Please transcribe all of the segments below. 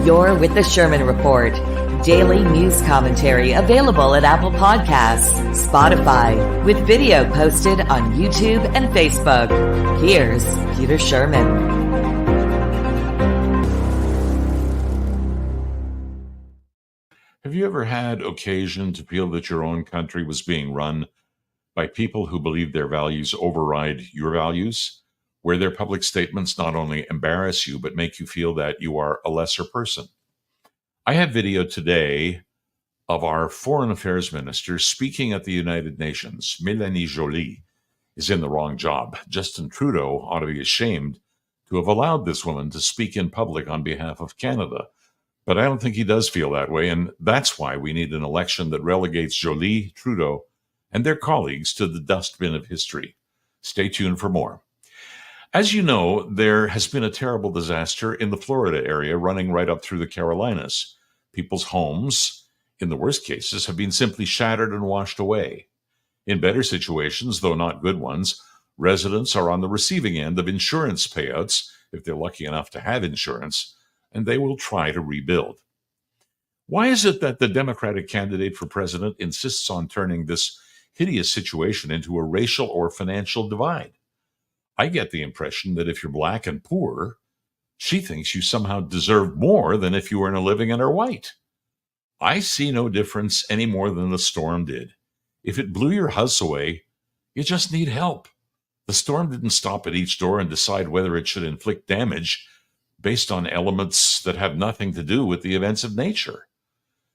You're with the Sherman Report, daily news commentary available at Apple Podcasts, Spotify, with video posted on YouTube and Facebook. Here's Peter Sherman. Have you ever had occasion to feel that your own country was being run by people who believe their values override your values, where their public statements not only embarrass you, but make you feel that you are a lesser person? I have video today of our Foreign Affairs Minister speaking at the United Nations. Melanie Joly is in the wrong job. Justin Trudeau ought to be ashamed to have allowed this woman to speak in public on behalf of Canada. But I don't think he does feel that way, and that's why we need an election that relegates Joly, Trudeau, and their colleagues to the dustbin of history. Stay tuned for more. As you know, there has been a terrible disaster in the Florida area running right up through the Carolinas. People's homes, in the worst cases, have been simply shattered and washed away. In better situations, though not good ones, residents are on the receiving end of insurance payouts, if they're lucky enough to have insurance, and they will try to rebuild. Why is it that the Democratic candidate for president insists on turning this hideous situation into a racial or financial divide? I get the impression that if you're black and poor, she thinks you somehow deserve more than if you earn a living and are white. I see no difference any more than the storm did. If it blew your house away, you just need help. The storm didn't stop at each door and decide whether it should inflict damage based on elements that have nothing to do with the events of nature.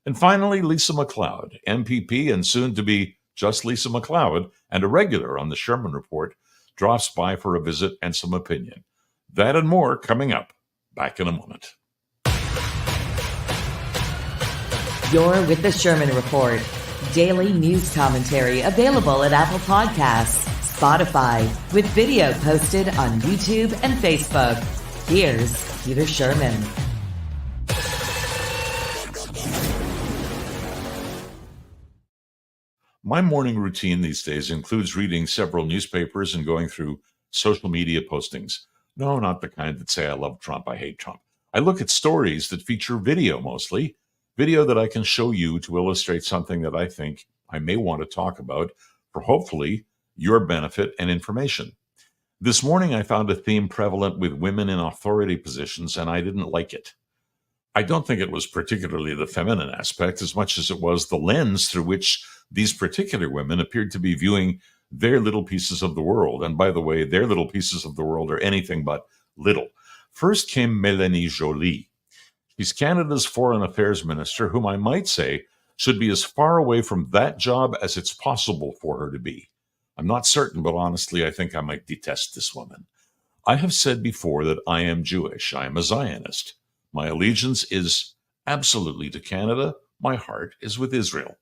And finally, Lisa McLeod, MPP and soon to be just Lisa McLeod, and a regular on the Sherman Report, drops by for a visit and some opinion. That and more coming up. Back in a moment. You're with the Sherman Report, daily news commentary available at Apple Podcasts, Spotify, with video posted on YouTube and Facebook. Here's Peter Sherman. My morning routine these days includes reading several newspapers and going through social media postings. No, not the kind that say I love Trump, I hate Trump. I look at stories that feature video mostly, video that I can show you to illustrate something that I think I may want to talk about for hopefully your benefit and information. This morning, I found a theme prevalent with women in authority positions, and I didn't like it. I don't think it was particularly the feminine aspect as much as it was the lens through which these particular women appeared to be viewing their little pieces of the world. And by the way, their little pieces of the world are anything but little. First came Melanie Joly. She's Canada's Foreign Affairs Minister, whom I might say should be as far away from that job as it's possible for her to be. I'm not certain, but honestly, I think I might detest this woman. I have said before that I am Jewish. I am a Zionist. My allegiance is absolutely to Canada. My heart is with Israel.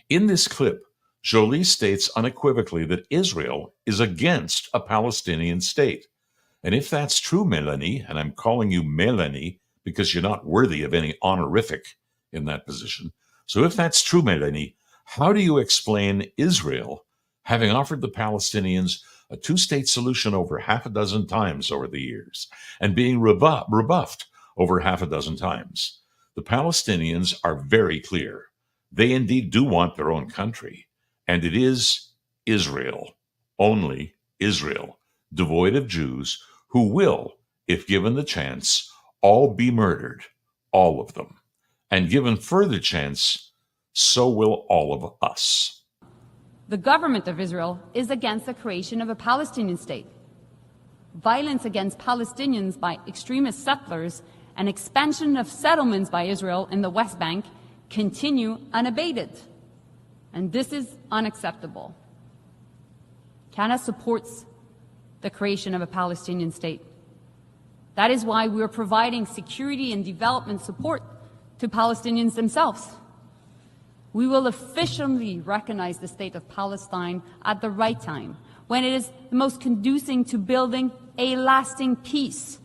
In this clip, Joly states unequivocally that Israel is against a Palestinian state. And if that's true, Melanie, and I'm calling you Melanie because you're not worthy of any honorific in that position. So if that's true, Melanie, how do you explain Israel having offered the Palestinians a two-state solution over half a dozen times over the years, and being rebuffed over half a dozen times? The Palestinians are very clear. They indeed do want their own country, and it is Israel, only Israel, devoid of Jews, who will, if given the chance, all be murdered, all of them. And given further chance, so will all of us. The government of Israel is against the creation of a Palestinian state. Violence against Palestinians by extremist settlers and expansion of settlements by Israel in the West Bank continue unabated. And this is unacceptable. Canada supports the creation of a Palestinian state. That is why we are providing security and development support to Palestinians themselves. We will officially recognize the state of Palestine at the right time, when it is the most conducive to building a lasting peace,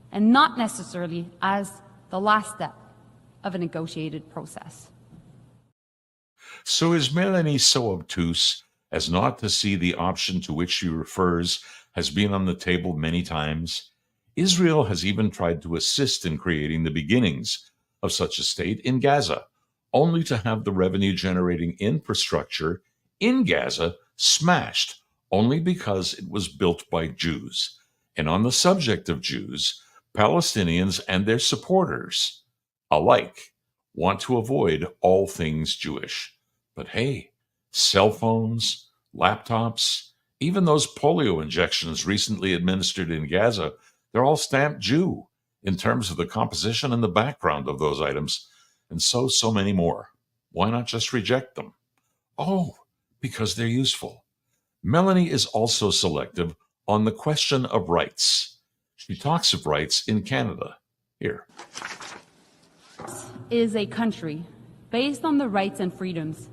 and not necessarily as the last step of a negotiated process. So is Melanie so obtuse as not to see the option to which she refers has been on the table many times? Israel has even tried to assist in creating the beginnings of such a state in Gaza, only to have the revenue generating infrastructure in Gaza smashed only because it was built by Jews. And on the subject of Jews, Palestinians and their supporters alike want to avoid all things Jewish. But hey, cell phones, laptops, even those polio injections recently administered in Gaza, they're all stamped Jew in terms of the composition and the background of those items, and so many more. Why not just reject them? Oh, because they're useful. Melanie is also selective on the question of rights. She talks of rights in Canada. Here. Is a country based on the rights and freedoms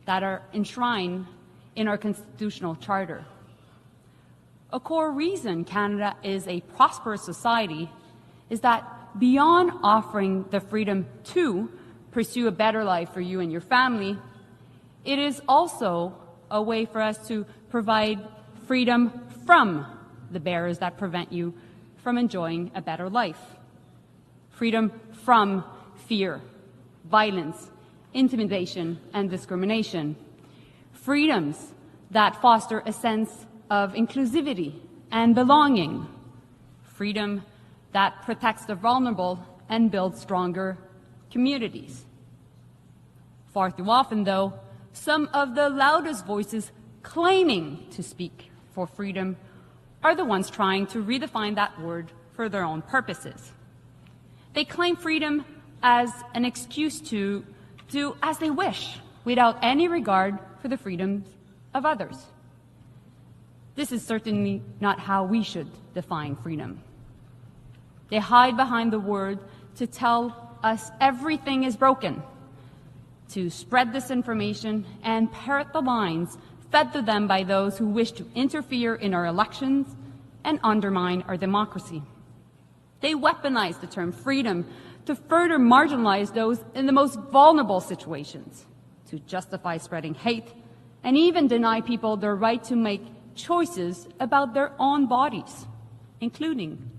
that are enshrined in our constitutional charter. A core reason Canada is a prosperous society is that beyond offering the freedom to pursue a better life for you and your family, it is also a way for us to provide freedom from the barriers that prevent you from enjoying a better life. Freedom from fear, violence, intimidation, and discrimination. Freedoms that foster a sense of inclusivity and belonging. Freedom that protects the vulnerable and builds stronger communities. Far too often, though, some of the loudest voices claiming to speak for freedom are the ones trying to redefine that word for their own purposes. They claim freedom as an excuse to do as they wish without any regard for the freedoms of others. This is certainly not how we should define freedom. They hide behind the word to tell us everything is broken, to spread disinformation and parrot the lines fed to them by those who wish to interfere in our elections and undermine our democracy. They weaponize the term freedom to further marginalize those in the most vulnerable situations, to justify spreading hate, and even deny people their right to make choices about their own bodies, including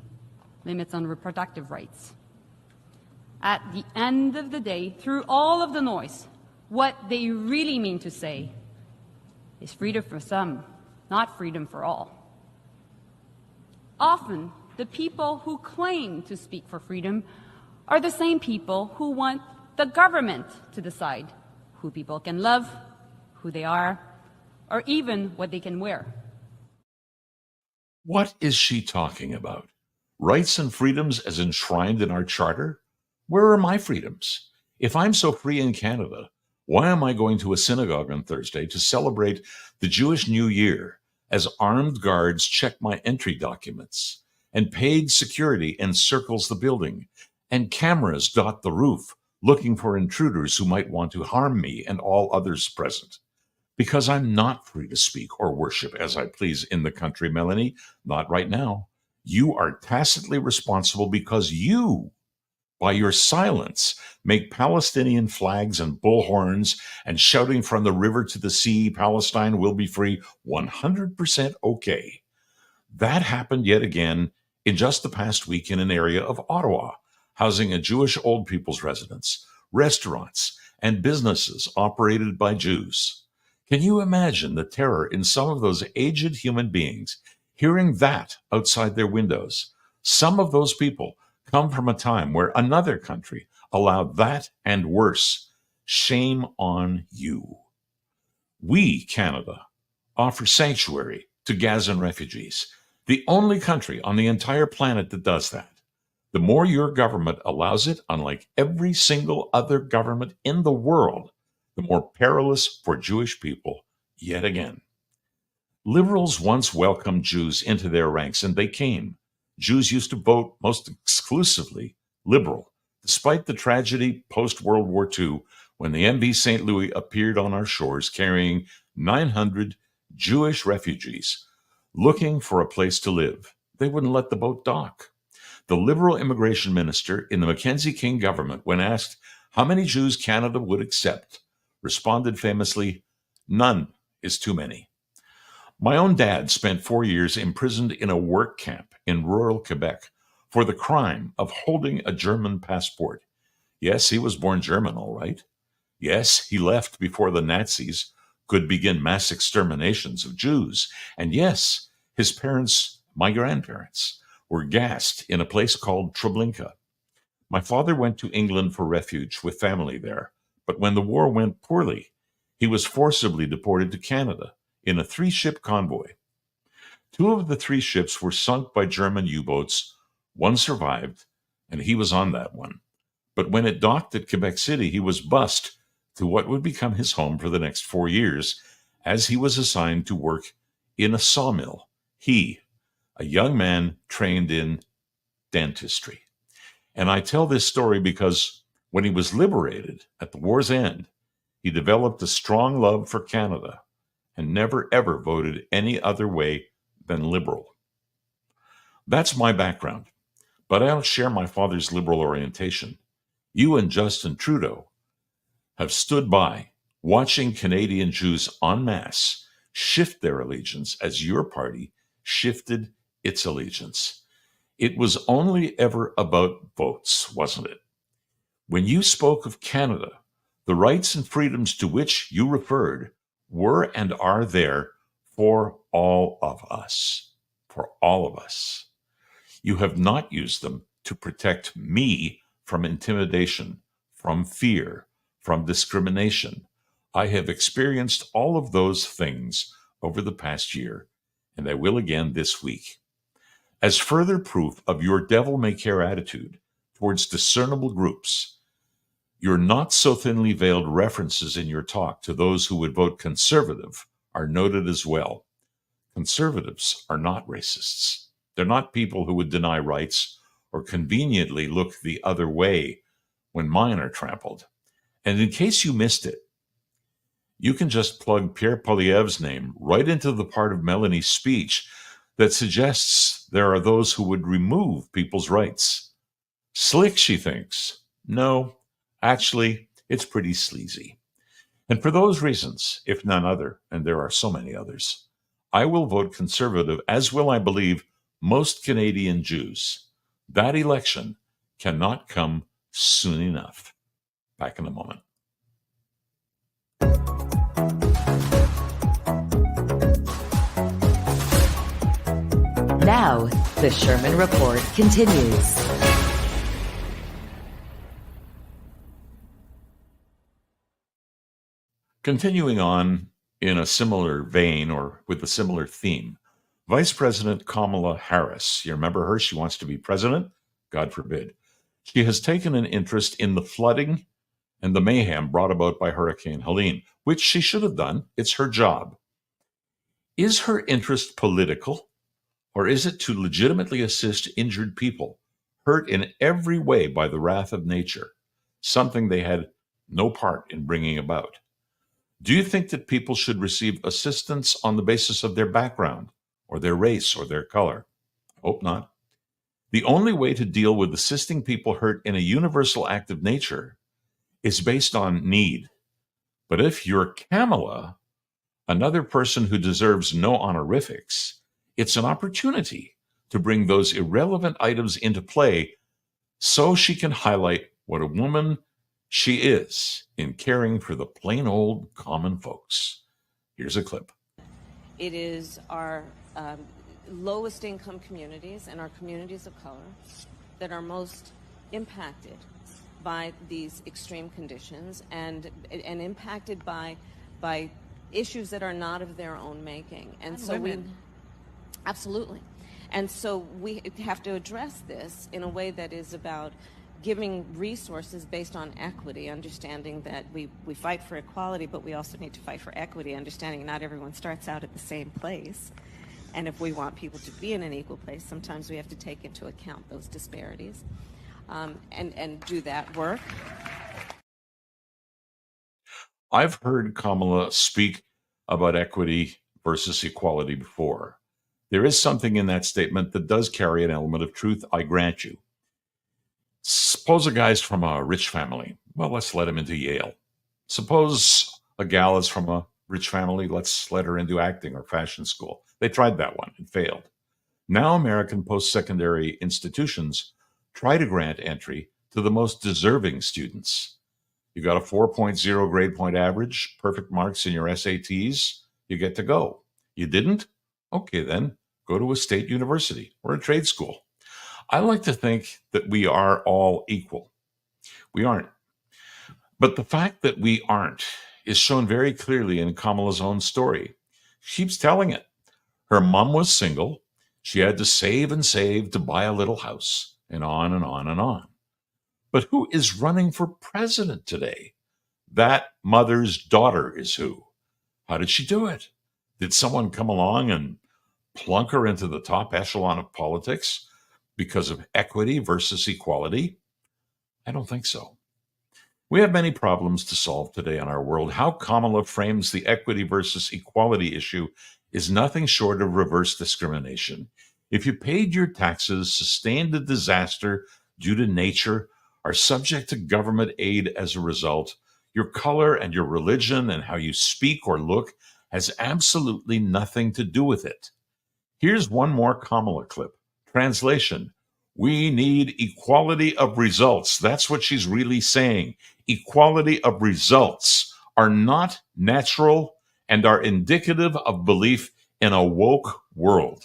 limits on reproductive rights. At the end of the day, through all of the noise, what they really mean to say is freedom for some, not freedom for all. Often, the people who claim to speak for freedom are the same people who want the government to decide who people can love, who they are, or even what they can wear. What is she talking about? Rights and freedoms as enshrined in our charter? Where are my freedoms? If I'm so free in Canada, why am I going to a synagogue on Thursday to celebrate the Jewish New Year as armed guards check my entry documents and paid security encircles the building and cameras dot the roof looking for intruders who might want to harm me and all others present? Because I'm not free to speak or worship as I please in the country, Melanie. Not right now. You are tacitly responsible because you, by your silence, make Palestinian flags and bullhorns and shouting from the river to the sea, Palestine will be free, 100% okay. That happened yet again in just the past week in an area of Ottawa, housing a Jewish old people's residence, restaurants, and businesses operated by Jews. Can you imagine the terror in some of those aged human beings hearing that outside their windows? Some of those people come from a time where another country allowed that and worse. Shame on you. We, Canada, offer sanctuary to Gazan refugees, the only country on the entire planet that does that. The more your government allows it, unlike every single other government in the world, the more perilous for Jewish people yet again. Liberals once welcomed Jews into their ranks, and they came. Jews used to vote most exclusively liberal, despite the tragedy post-World War II when the MV St. Louis appeared on our shores carrying 900 Jewish refugees looking for a place to live. They wouldn't let the boat dock. The Liberal immigration minister in the Mackenzie King government, when asked how many Jews Canada would accept, responded famously, "None is too many." My own dad spent 4 years imprisoned in a work camp in rural Quebec, for the crime of holding a German passport. Yes, he was born German, all right. Yes, he left before the Nazis could begin mass exterminations of Jews. And yes, his parents, my grandparents, were gassed in a place called Treblinka. My father went to England for refuge with family there, but when the war went poorly, he was forcibly deported to Canada in a 3-ship convoy. 2 of the 3 ships were sunk by German U-boats. 1 survived, and he was on that one. But when it docked at Quebec City, he was bussed to what would become his home for the next 4 years, as he was assigned to work in a sawmill. He, a young man trained in dentistry. And I tell this story because when he was liberated at the war's end, he developed a strong love for Canada and never ever voted any other way than liberal. That's my background, but I don't share my father's liberal orientation. You and Justin Trudeau have stood by watching Canadian Jews en masse shift their allegiance as your party shifted its allegiance. It was only ever about votes, wasn't it? When you spoke of Canada, the rights and freedoms to which you referred were and are there for all of us. For all of us. You have not used them to protect me from intimidation, from fear, from discrimination. I have experienced all of those things over the past year, and I will again this week. As further proof of your devil-may-care attitude towards discernible groups, your not so thinly veiled references in your talk to those who would vote conservative are noted as well. Conservatives are not racists. They're not people who would deny rights or conveniently look the other way when mine are trampled. And in case you missed it, you can just plug Pierre Poilievre's name right into the part of Melanie's speech that suggests there are those who would remove people's rights. Slick, she thinks. No, actually, it's pretty sleazy. And for those reasons, if none other, and there are so many others, I will vote conservative, as will, I believe, most Canadian Jews. That election cannot come soon enough. Back in a moment. Now, the Sherman Report continues. Continuing on in a similar vein or with a similar theme, Vice President Kamala Harris, you remember her? She wants to be president? God forbid. She has taken an interest in the flooding and the mayhem brought about by Hurricane Helene, which she should have done. It's her job. Is her interest political, or is it to legitimately assist injured people, hurt in every way by the wrath of nature, something they had no part in bringing about? Do you think that people should receive assistance on the basis of their background, or their race, or their color? I hope not. The only way to deal with assisting people hurt in a universal act of nature is based on need. But if you're Kamala, another person who deserves no honorifics, it's an opportunity to bring those irrelevant items into play so she can highlight what a woman she is in caring for the plain old common folks. Here's a clip. It is our lowest income communities and our communities of color that are most impacted by these extreme conditions and impacted by issues that are not of their own making. And so absolutely. And so we have to address this in a way that is about giving resources based on equity, understanding that we fight for equality, but we also need to fight for equity, understanding not everyone starts out at the same place. And if we want people to be in an equal place, sometimes we have to take into account those disparities and do that work. I've heard Kamala speak about equity versus equality before. There is something in that statement that does carry an element of truth, I grant you. Suppose a guy's from a rich family. Well, let's let him into Yale. Suppose a gal is from a rich family. Let's let her into acting or fashion school. They tried that one and failed. Now American post-secondary institutions try to grant entry to the most deserving students. You got a 4.0 grade point average, perfect marks in your SATs, you get to go. You didn't? Okay, then go to a state university or a trade school. I like to think that we are all equal. We aren't. But the fact that we aren't is shown very clearly in Kamala's own story. She keeps telling it. Her mom was single. She had to save and save to buy a little house, and on and on and on. But who is running for president today? That mother's daughter is who. How did she do it? Did someone come along and plunk her into the top echelon of politics because of equity versus equality? I don't think so. We have many problems to solve today in our world. How Kamala frames the equity versus equality issue is nothing short of reverse discrimination. If you paid your taxes, sustained a disaster due to nature, are subject to government aid as a result, your color and your religion and how you speak or look has absolutely nothing to do with it. Here's one more Kamala clip. Translation: we need equality of results. That's what she's really saying. Equality of results are not natural and are indicative of belief in a woke world.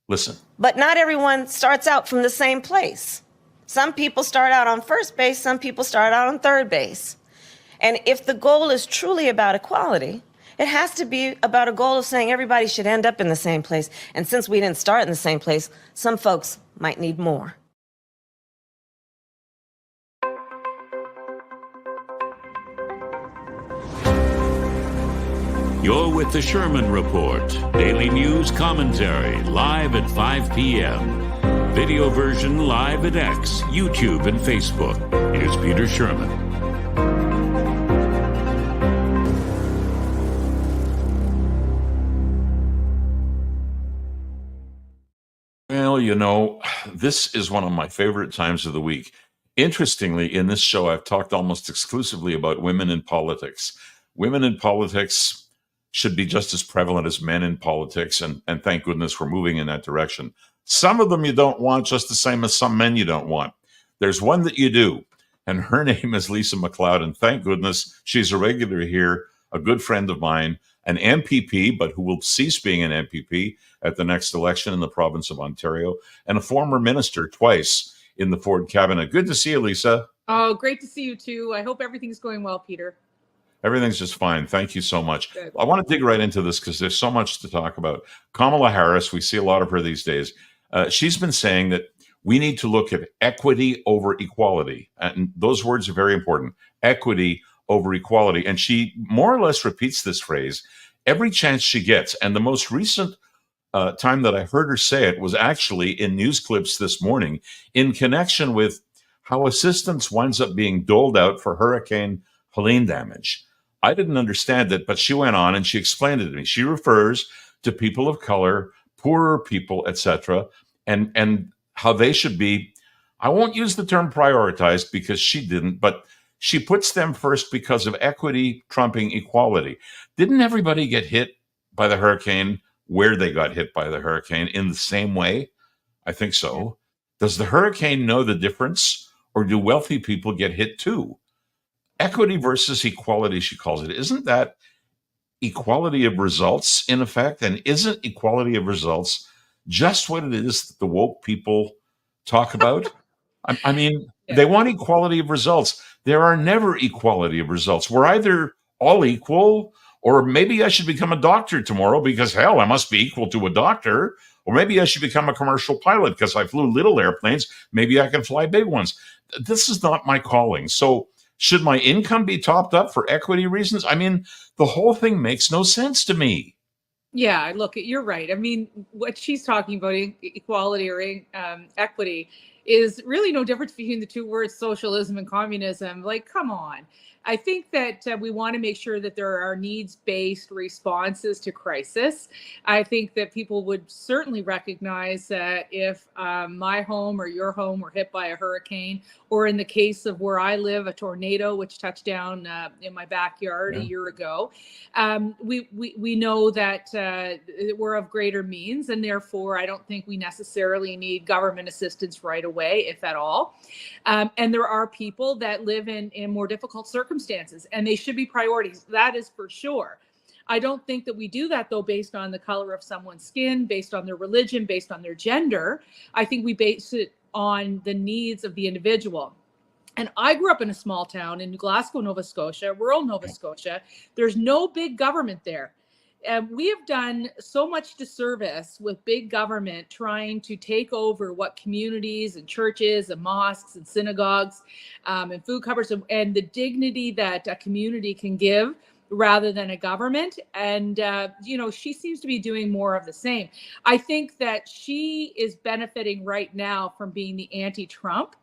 Listen. But not everyone starts out from the same place. Some people start out on first base, some people start out on third base. And if the goal is truly about equality, it has to be about a goal of saying everybody should end up in the same place. And since we didn't start in the same place, some folks might need more. You're with the Sherman Report, daily news commentary, live at 5 p.m. Video version live at X, YouTube, and Facebook. Here's Peter Sherman. Well, you know, this is one of my favorite times of the week. Interestingly, in this show, I've talked almost exclusively about women in politics. Women in politics should be just as prevalent as men in politics, and thank goodness we're moving in that direction. Some of them you don't want just the same as some men you don't want. There's one that you do, and her name is Lisa McLeod, and thank goodness she's a regular here, a good friend of mine, an MPP, but who will cease being an MPP at the next election in the province of Ontario, and a former minister twice in the Ford cabinet. Good to see you, Lisa. Oh, great to see you too. I hope everything's going well, Peter. Everything's just fine. Thank you so much. Good. I want to dig right into this because there's so much to talk about. Kamala Harris, we see a lot of her these days. She's been saying that we need to look at equity over equality. And those words are very important. Equity over equality. And she more or less repeats this phrase every chance she gets. And the most recent time that I heard her say it was actually in news clips this morning in connection with how assistance winds up being doled out for Hurricane Helene damage. I didn't understand it, but she went on and she explained it to me. She refers to people of color, poorer people, etc., and how they should be, I won't use the term prioritized because she didn't, but she puts them first because of equity trumping equality. Didn't everybody get hit by the hurricane where they got hit by the hurricane in the same way? I think so. Does the hurricane know the difference, or do wealthy people get hit too? Equity versus equality, she calls it. Isn't that equality of results in effect? And isn't equality of results just what it is that the woke people talk about? I mean, they want equality of results. There are never equality of results. We're either all equal, or maybe I should become a doctor tomorrow because, hell, I must be equal to a doctor. Or maybe I should become a commercial pilot because I flew little airplanes. Maybe I can fly big ones. This is not my calling. So should my income be topped up for equity reasons? I mean, the whole thing makes no sense to me. Yeah, look, you're right. I mean, what she's talking about, equality or equity, is really no difference between the two words socialism and communism. Like, come on. I think that we want to make sure that there are needs-based responses to crisis. I think that people would certainly recognize that if my home or your home were hit by a hurricane, or in the case of where I live, a tornado which touched down in my backyard a year ago, we know that we're of greater means, and therefore I don't think we necessarily need government assistance right away, if at all. And there are people that live in more difficult circumstances, and they should be priorities. That is for sure. I don't think that we do that, though, based on the color of someone's skin, based on their religion, based on their gender. I think we base it on the needs of the individual. And I grew up in a small town in Glasgow, Nova Scotia, rural Nova Scotia. There's no big government there. And we have done so much disservice with big government trying to take over what communities and churches and mosques and synagogues and food cupboards and the dignity that a community can give rather than a government. And, she seems to be doing more of the same. I think that she is benefiting right now from being the anti-Trump,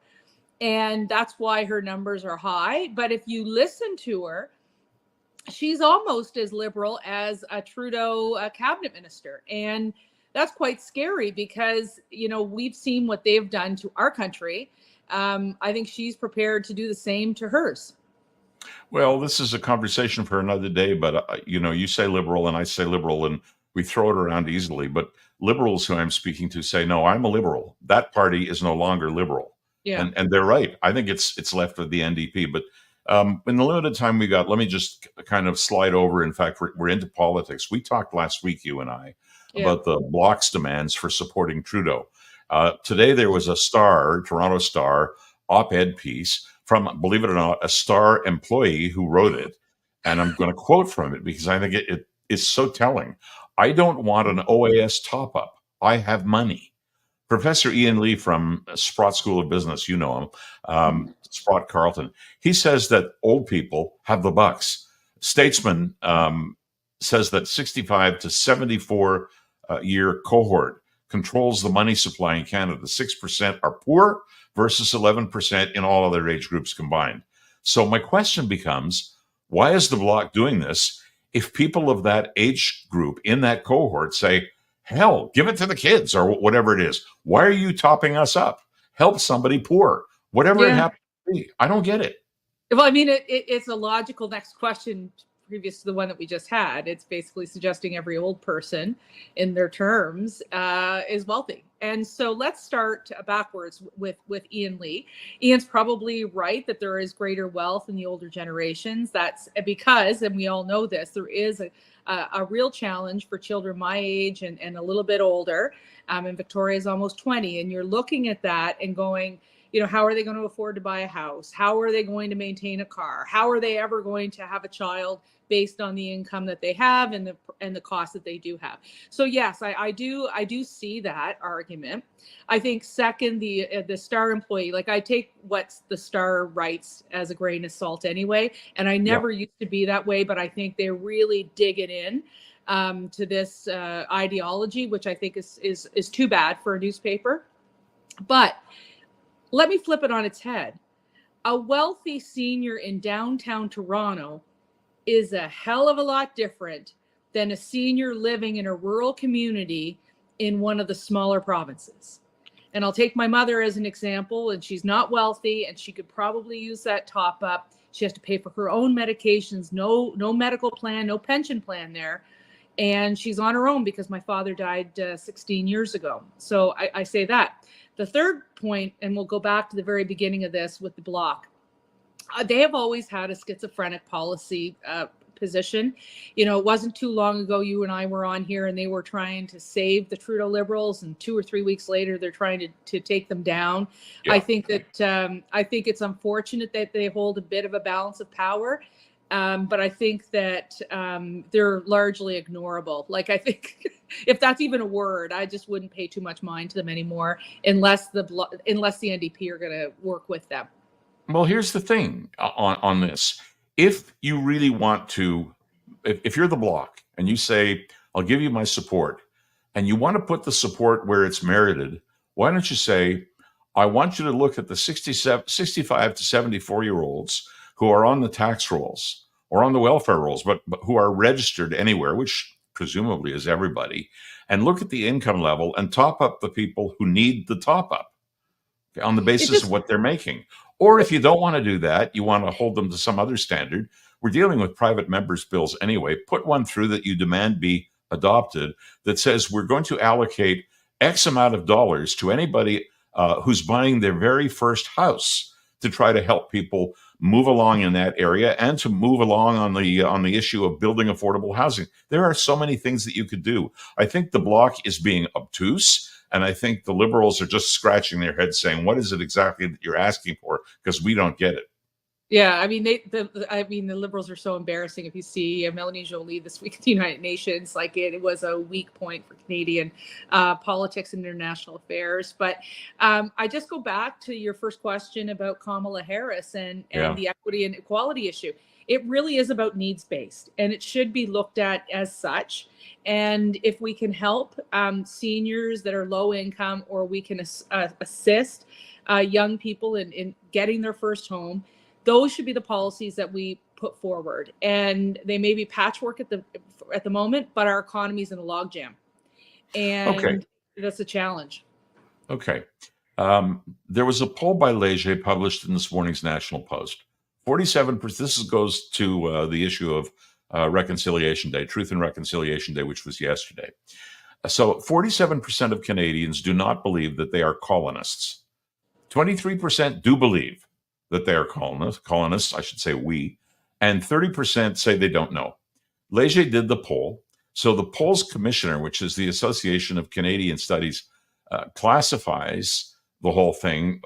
and that's why her numbers are high. But if you listen to her, she's almost as liberal as a Trudeau cabinet minister. And that's quite scary because, we've seen what they've done to our country. I think she's prepared to do the same to hers. Well, this is a conversation for another day, but, you say liberal and I say liberal and we throw it around easily. But liberals who I'm speaking to say, no, I'm a liberal. That party is no longer liberal. Yeah. And they're right. I think it's left with the NDP. But in the limited time we got, let me just kind of slide over. In fact, we're into politics. We talked last week, you and I, about the Bloc's demands for supporting Trudeau. Today, there was a Toronto Star op-ed piece from, believe it or not, a Star employee who wrote it. And I'm going to quote from it because I think it is so telling. I don't want an OAS top-up. I have money. Professor Ian Lee from Sprott School of Business, you know him, Sprott Carleton, he says that old people have the bucks. Statesman says that 65 to 74 year cohort controls the money supply in Canada. 6% are poor versus 11% in all other age groups combined. So my question becomes, why is the Bloc doing this if people of that age group in that cohort say, hell, give it to the kids or whatever it is. Why are you topping us up? Help somebody poor, whatever it happens to be. I don't get it. Well, I mean, it's a logical next question previous to the one that we just had. It's basically suggesting every old person in their terms is wealthy. And so let's start backwards with Ian Lee. Ian's probably right that there is greater wealth in the older generations. That's because, and we all know this, there is a real challenge for children my age and a little bit older. And Victoria is almost 20. And you're looking at that and going, how are they going to afford to buy a house? How are they going to maintain a car? How are they ever going to have a child based on the income that they have and the cost that they do have? So yes, I do see that argument. I think second, the Star employee, like I take what the Star writes as a grain of salt anyway, and I never used to be that way, but I think they really dig it in to this ideology, which I think is too bad for a newspaper. But let me flip it on its head. A wealthy senior in downtown Toronto is a hell of a lot different than a senior living in a rural community in one of the smaller provinces. And I'll take my mother as an example, and she's not wealthy, and she could probably use that top up. She has to pay for her own medications, no medical plan, no pension plan there. And she's on her own because my father died 16 years ago. So I say that. The third point, and we'll go back to the very beginning of this with the Bloc, they have always had a schizophrenic policy position. It wasn't too long ago you and I were on here and they were trying to save the Trudeau Liberals, and 2 or 3 weeks later they're trying to take them down. Yeah. I think it's unfortunate that they hold a bit of a balance of power. But I think that they're largely ignorable. Like, I think if that's even a word, I just wouldn't pay too much mind to them anymore unless the NDP are going to work with them. Well, here's the thing on this. If you really want to, if you're the Bloc and you say, I'll give you my support, and you want to put the support where it's merited, why don't you say, I want you to look at the 65 to 74-year-olds who are on the tax rolls or on the welfare rolls, but who are registered anywhere, which presumably is everybody, and look at the income level and top up the people who need the top up on the basis of what they're making. Or if you don't want to do that, you want to hold them to some other standard. We're dealing with private members' bills anyway. Put one through that you demand be adopted that says we're going to allocate X amount of dollars to anybody who's buying their very first house to try to help people move along in that area and to move along on the issue of building affordable housing. There are so many things that you could do. I think the Bloc is being obtuse, and I think the Liberals are just scratching their heads saying, what is it exactly that you're asking for? Because we don't get it. Yeah, I mean, the Liberals are so embarrassing. If you see Melanie Joly this week at the United Nations, like it was a weak point for Canadian politics and international affairs. But I just go back to your first question about Kamala Harris and the equity and equality issue. It really is about needs-based, and it should be looked at as such. And if we can help seniors that are low income, or we can assist young people in getting their first home, those should be the policies that we put forward. And they may be patchwork at the moment, but our economy is in a logjam, and that's a challenge. Okay. There was a poll by Leger published in this morning's National Post. 47%. This goes to the issue of Reconciliation Day, Truth and Reconciliation Day, which was yesterday. So 47% of Canadians do not believe that they are colonists. 23% do believe that they are colonists, I should say we, and 30% say they don't know. Leger did the poll. So the poll's commissioner, which is the Association of Canadian Studies, classifies the whole thing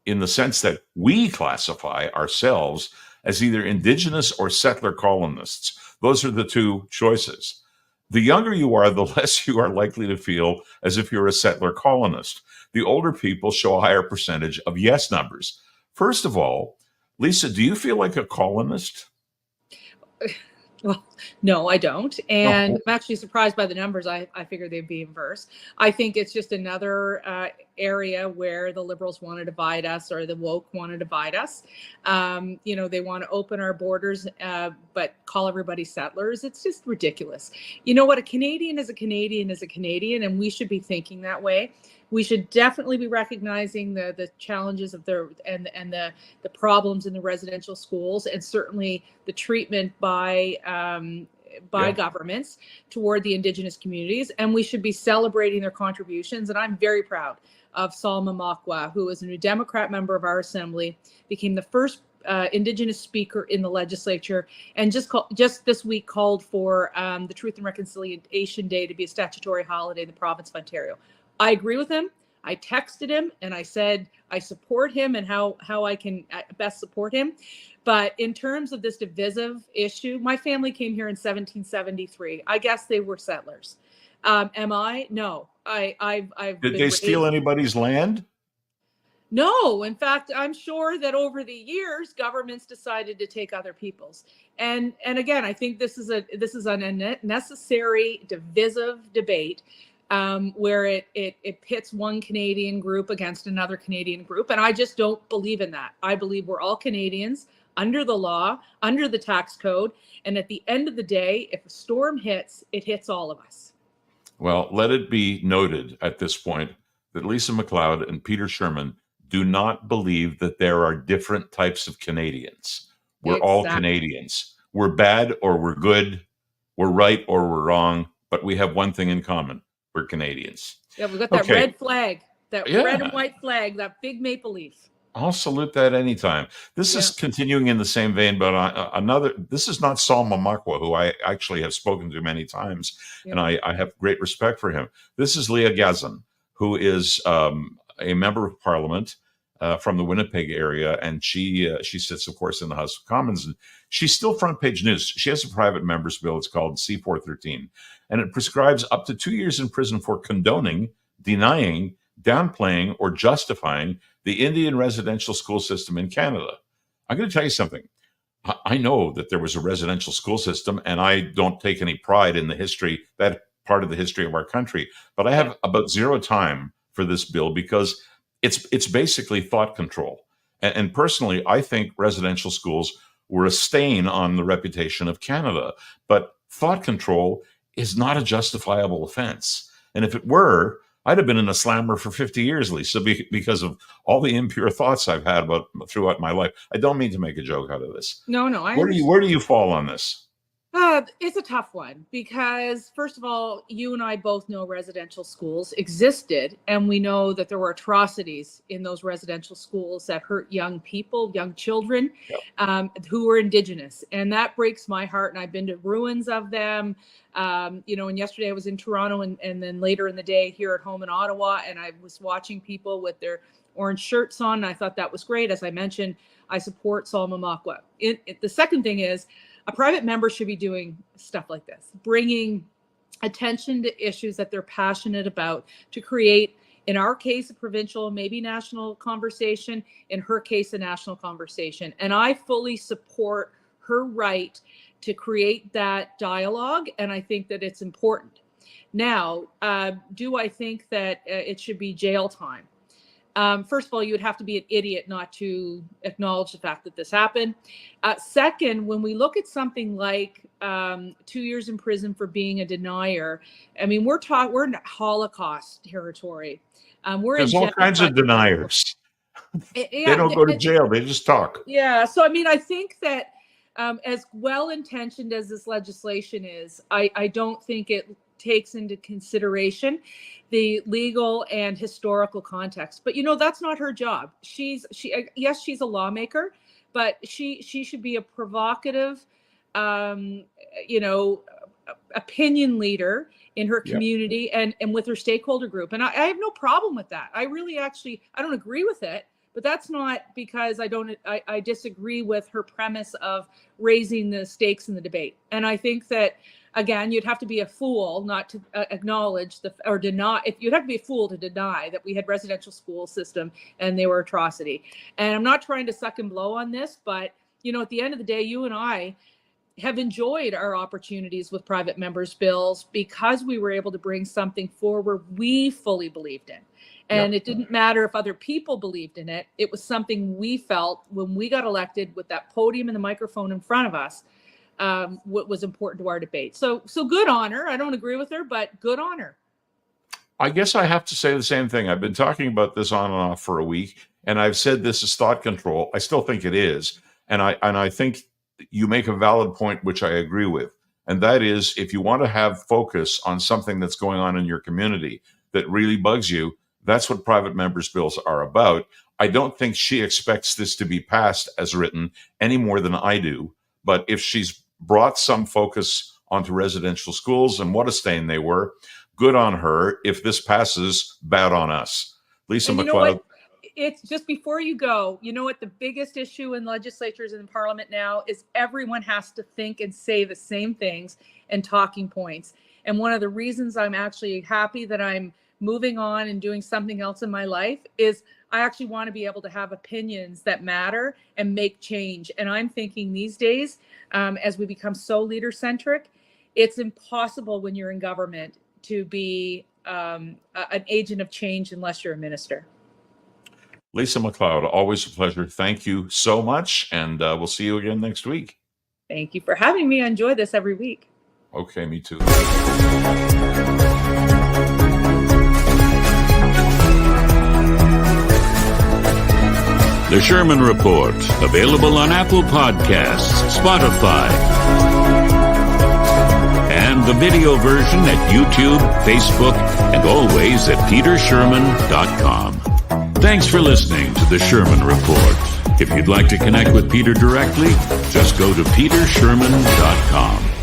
in the sense that we classify ourselves as either Indigenous or settler colonists. Those are the two choices. The younger you are, the less you are likely to feel as if you're a settler colonist. The older people show a higher percentage of yes numbers. First of all, Lisa, do you feel like a colonist? Well, no, I don't. And I'm actually surprised by the numbers. I figured they'd be inverse. I think it's just another area where the Liberals want to divide us, or the woke want to divide us. They want to open our borders, but call everybody settlers. It's just ridiculous. You know what? A Canadian is a Canadian is a Canadian, and we should be thinking that way. We should definitely be recognizing the challenges of the problems in the residential schools, and certainly the treatment by governments toward the Indigenous communities. And we should be celebrating their contributions. And I'm very proud of Salma Makwa, who is a New Democrat member of our assembly, became the first Indigenous speaker in the legislature, and just this week called for the Truth and Reconciliation Day to be a statutory holiday in the province of Ontario. I agree with him. I texted him and I said I support him and how I can best support him. But in terms of this divisive issue, my family came here in 1773. I guess they were settlers. Am I? No. Did they steal anybody's land? No. In fact, I'm sure that over the years, governments decided to take other people's. And again, I think this is an unnecessary divisive debate. Where it pits one Canadian group against another Canadian group. And I just don't believe in that. I believe we're all Canadians under the law, under the tax code. And at the end of the day, if a storm hits, it hits all of us. Well, let it be noted at this point that Lisa McLeod and Peter Sherman do not believe that there are different types of Canadians. We're all Canadians. We're bad or we're good. We're right or we're wrong. But we have one thing in common. We're Canadians. Yeah, we've got that red flag, that red and white flag, that big maple leaf. I'll salute that anytime. This is continuing in the same vein, but this is not Salma Makwa, who I actually have spoken to many times, and I have great respect for him. This is Leah Gazan, who is a member of Parliament from the Winnipeg area, and she sits, of course, in the House of Commons, and she's still front page news. She has a private member's bill. It's called C-413, and it prescribes up to 2 years in prison for condoning, denying, downplaying, or justifying the Indian residential school system in Canada. I'm going to tell you something. I know that there was a residential school system, and I don't take any pride in the history, that part of the history of our country, but I have about zero time for this bill because It's basically thought control. And personally, I think residential schools were a stain on the reputation of Canada. But thought control is not a justifiable offense. And if it were, I'd have been in a slammer for 50 years, Lisa, because of all the impure thoughts I've had throughout my life. I don't mean to make a joke out of this. No, Where do you fall on this? It's a tough one because, first of all, you and I both know residential schools existed, and we know that there were atrocities in those residential schools that hurt young people, young children, who were Indigenous. And that breaks my heart, and I've been to ruins of them. And yesterday I was in Toronto and then later in the day here at home in Ottawa, and I was watching people with their orange shirts on, and I thought that was great. As I mentioned, I support Solomon Makwa. The second thing is, a private member should be doing stuff like this, bringing attention to issues that they're passionate about to create, in our case, a provincial, maybe national conversation, in her case, a national conversation. And I fully support her right to create that dialogue, and I think that it's important. Now, do I think that it should be jail time? First of all, you would have to be an idiot not to acknowledge the fact that this happened. Second, when we look at something like 2 years in prison for being a denier, I mean, we're in Holocaust territory. There's all kinds of deniers. They don't go to jail. They just talk. Yeah. So, I mean, I think that as well-intentioned as this legislation is, I don't think it takes into consideration the legal and historical context. But that's not her job. Yes, she's a lawmaker, but she should be a provocative opinion leader in her community and with her stakeholder group. And I have no problem with that. I don't agree with it, but that's not because I disagree with her premise of raising the stakes in the debate. And I think that, again, you'd have to be a fool not to acknowledge you'd have to be a fool to deny that we had residential school system and they were atrocity. And I'm not trying to suck and blow on this, but at the end of the day, you and I have enjoyed our opportunities with private members' bills because we were able to bring something forward we fully believed in. And it didn't matter if other people believed in it. It was something we felt when we got elected with that podium and the microphone in front of us, what was important to our debate. So good on her. I don't agree with her, but good on her. I guess I have to say the same thing. I've been talking about this on and off for a week, and I've said this is thought control. I still think it is. And I think you make a valid point, which I agree with. And that is, if you want to have focus on something that's going on in your community that really bugs you, that's what private members' bills are about. I don't think she expects this to be passed as written any more than I do. But if she's brought some focus onto residential schools and what a stain they were, good on her. If this passes, bad on us. Lisa McLeod. It's just before you go, what the biggest issue in legislatures and in parliament now is everyone has to think and say the same things and talking points. And one of the reasons I'm actually happy that I'm moving on and doing something else in my life is I actually want to be able to have opinions that matter and make change. And I'm thinking these days, as we become so leader-centric, it's impossible when you're in government to be an agent of change unless you're a minister. Lisa McLeod, always a pleasure. Thank you so much. And we'll see you again next week. Thank you for having me. I enjoy this every week. Okay, me too. The Sherman Report, available on Apple Podcasts, Spotify, and the video version at YouTube, Facebook, and always at petersherman.com. Thanks for listening to The Sherman Report. If you'd like to connect with Peter directly, just go to petersherman.com.